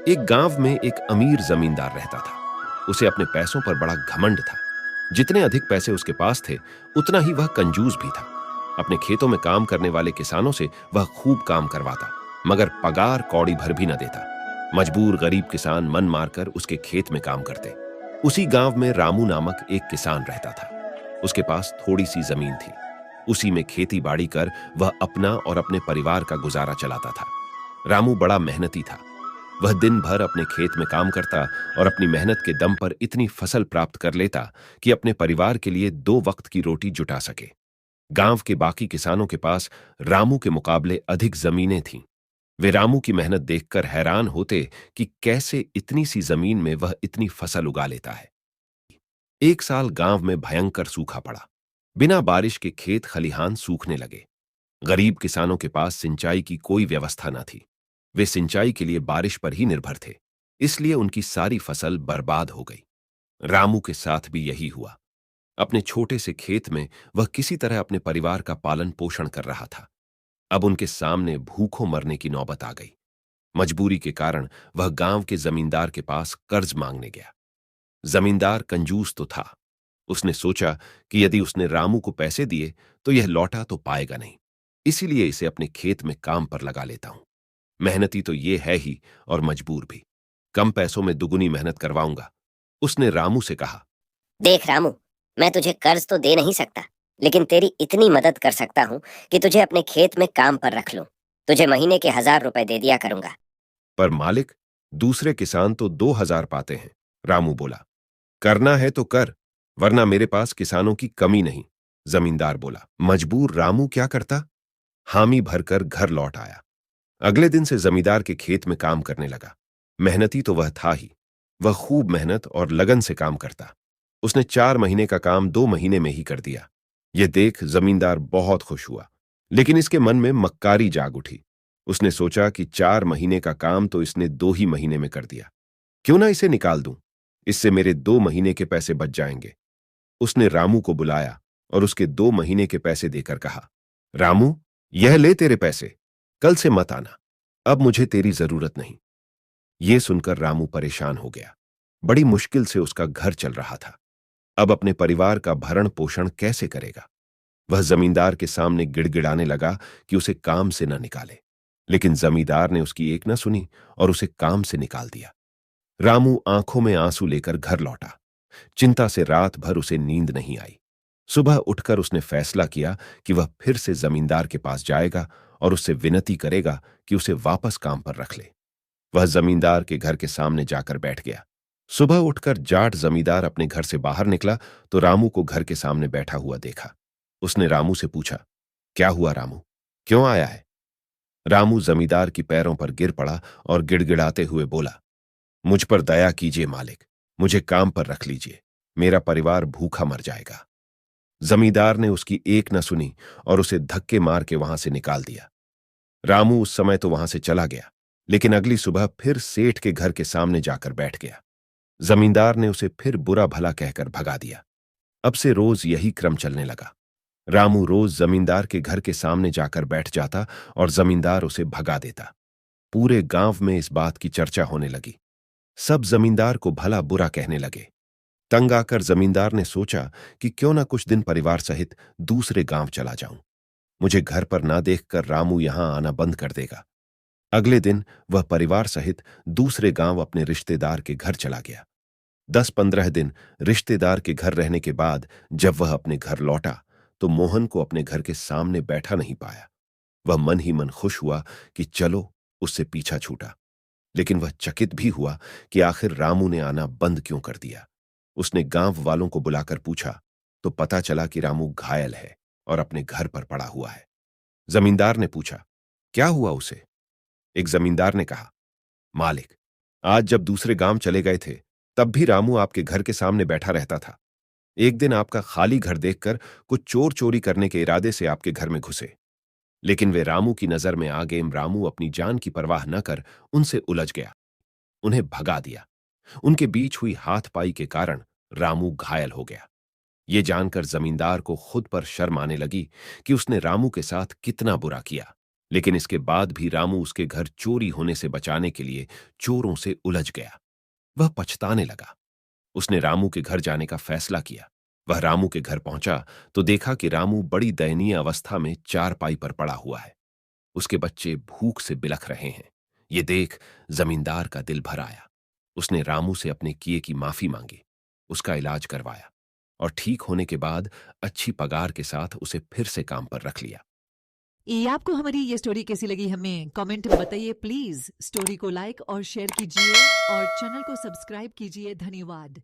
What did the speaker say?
एक गांव में एक अमीर जमींदार रहता था। उसे अपने पैसों पर बड़ा घमंड था। जितने अधिक पैसे उसके पास थे, उतना ही वह कंजूस भी था। अपने खेतों में काम करने वाले किसानों से वह खूब काम करवाता, मगर पगार कौड़ी भर भी न देता। मजबूर गरीब किसान मन मारकर उसके खेत में काम करते। उसी गांव में रामू नामक एक किसान रहता था। उसके पास थोड़ी सी जमीन थी। उसी में खेती बाड़ी कर वह अपना और अपने परिवार का गुजारा चलाता था। रामू बड़ा मेहनती था। वह दिन भर अपने खेत में काम करता और अपनी मेहनत के दम पर इतनी फसल प्राप्त कर लेता कि अपने परिवार के लिए 2 वक्त की रोटी जुटा सके। गांव के बाकी किसानों के पास रामू के मुकाबले अधिक जमीनें थीं। वे रामू की मेहनत देखकर हैरान होते कि कैसे इतनी सी जमीन में वह इतनी फसल उगा लेता है। एक साल गांव में भयंकर सूखा पड़ा। बिना बारिश के खेत खलिहान सूखने लगे। गरीब किसानों के पास सिंचाई की कोई व्यवस्था न थी। वे सिंचाई के लिए बारिश पर ही निर्भर थे, इसलिए उनकी सारी फसल बर्बाद हो गई। रामू के साथ भी यही हुआ। अपने छोटे से खेत में वह किसी तरह अपने परिवार का पालन पोषण कर रहा था। अब उनके सामने भूखों मरने की नौबत आ गई। मजबूरी के कारण वह गांव के जमींदार के पास कर्ज मांगने गया। जमींदार कंजूस तो था। उसने सोचा कि यदि उसने रामू को पैसे दिए तो यह लौटा तो पाएगा नहीं, इसीलिए इसे अपने खेत में काम पर लगा लेता हूं। मेहनती तो ये है ही और मजबूर भी। कम पैसों में दुगुनी मेहनत करवाऊंगा। उसने रामू से कहा। देख रामू, मैं तुझे कर्ज तो दे नहीं सकता, लेकिन तेरी इतनी मदद कर सकता हूँ कि तुझे अपने खेत में काम पर रख लूं। तुझे महीने के 1,000 रुपए दे दिया करूंगा। पर मालिक, दूसरे किसान तो 2,000 पाते हैं। रामू बोला। करना है तो कर, वरना मेरे पास किसानों की कमी नहीं। जमींदार बोला। मजबूर रामू क्या करता? हामी भरकर घर लौट आया। अगले दिन से जमींदार के खेत में काम करने लगा। मेहनती तो वह था ही। वह खूब मेहनत और लगन से काम करता। उसने 4 महीने का काम 2 महीने में ही कर दिया। यह देख जमींदार बहुत खुश हुआ, लेकिन इसके मन में मक्कारी जाग उठी। उसने सोचा कि 4 महीने का काम तो इसने 2 ही महीने में कर दिया। क्यों ना इसे निकाल दूं? इससे मेरे 2 महीने के पैसे बच जाएंगे। उसने रामू को बुलाया और उसके 2 महीने के पैसे देकर कहा, रामू, यह ले तेरे पैसे। कल से मत आना। अब मुझे तेरी जरूरत नहीं। यह सुनकर रामू परेशान हो गया। बड़ी मुश्किल से उसका घर चल रहा था। अब अपने परिवार का भरण पोषण कैसे करेगा? वह जमींदार के सामने गिड़गिड़ाने लगा कि उसे काम से न निकाले, लेकिन जमींदार ने उसकी एक न सुनी और उसे काम से निकाल दिया। रामू आंखों में आंसू लेकर घर लौटा। चिंता से रात भर उसे नींद नहीं आई। सुबह उठकर उसने फैसला किया कि वह फिर से जमींदार के पास जाएगा और उससे विनती करेगा कि उसे वापस काम पर रख ले। वह जमींदार के घर के सामने जाकर बैठ गया। सुबह उठकर जाट जमींदार अपने घर से बाहर निकला तो रामू को घर के सामने बैठा हुआ देखा। उसने रामू से पूछा, क्या हुआ रामू, क्यों आया है? रामू जमींदार की पैरों पर गिर पड़ा और गिड़गिड़ाते हुए बोला, मुझ पर दया कीजिए मालिक, मुझे काम पर रख लीजिए। मेरा परिवार भूखा मर जाएगा। जमींदार ने उसकी एक न सुनी और उसे धक्के मार के वहां से निकाल दिया। रामू उस समय तो वहां से चला गया, लेकिन अगली सुबह फिर सेठ के घर के सामने जाकर बैठ गया। जमींदार ने उसे फिर बुरा भला कहकर भगा दिया। अब से रोज यही क्रम चलने लगा। रामू रोज जमींदार के घर के सामने जाकर बैठ जाता और जमींदार उसे भगा देता। पूरे गांव में इस बात की चर्चा होने लगी। सब जमींदार को भला बुरा कहने लगे। तंग आकर जमींदार ने सोचा कि क्यों ना कुछ दिन परिवार सहित दूसरे गांव चला जाऊं। मुझे घर पर ना देखकर रामू यहां आना बंद कर देगा। अगले दिन वह परिवार सहित दूसरे गांव अपने रिश्तेदार के घर चला गया। 10-15 दिन रिश्तेदार के घर रहने के बाद जब वह अपने घर लौटा तो मोहन को अपने घर के सामने बैठा नहीं पाया। वह मन ही मन खुश हुआ कि चलो, उससे पीछा छूटा। लेकिन वह चकित भी हुआ कि आखिर रामू ने आना बंद क्यों कर दिया। उसने गांव वालों को बुलाकर पूछा तो पता चला कि रामू घायल है और अपने घर पर पड़ा हुआ है। जमींदार ने पूछा, क्या हुआ उसे? एक जमींदार ने कहा, मालिक, आज जब दूसरे गांव चले गए थे तब भी रामू आपके घर के सामने बैठा रहता था। एक दिन आपका खाली घर देखकर कुछ चोर चोरी करने के इरादे से आपके घर में घुसे, लेकिन वे रामू की नजर में आ गए। रामू अपनी जान की परवाह न कर उनसे उलझ गया, उन्हें भगा दिया। उनके बीच हुई हाथपाई के कारण रामू घायल हो गया। ये जानकर जमींदार को खुद पर शर्म आने लगी कि उसने रामू के साथ कितना बुरा किया, लेकिन इसके बाद भी रामू उसके घर चोरी होने से बचाने के लिए चोरों से उलझ गया। वह पछताने लगा। उसने रामू के घर जाने का फैसला किया। वह रामू के घर पहुंचा तो देखा कि रामू बड़ी दयनीय अवस्था में चारपाई पर पड़ा हुआ है। उसके बच्चे भूख से बिलख रहे हैं। ये देख जमींदार का दिल भर आया। उसने रामू से अपने किए की माफी मांगी, उसका इलाज करवाया और ठीक होने के बाद अच्छी पगार के साथ उसे फिर से काम पर रख लिया। ये आपको हमारी ये स्टोरी कैसी लगी हमें कमेंट में बताइए प्लीज। स्टोरी को लाइक और शेयर कीजिए और चैनल को सब्सक्राइब कीजिए। धन्यवाद।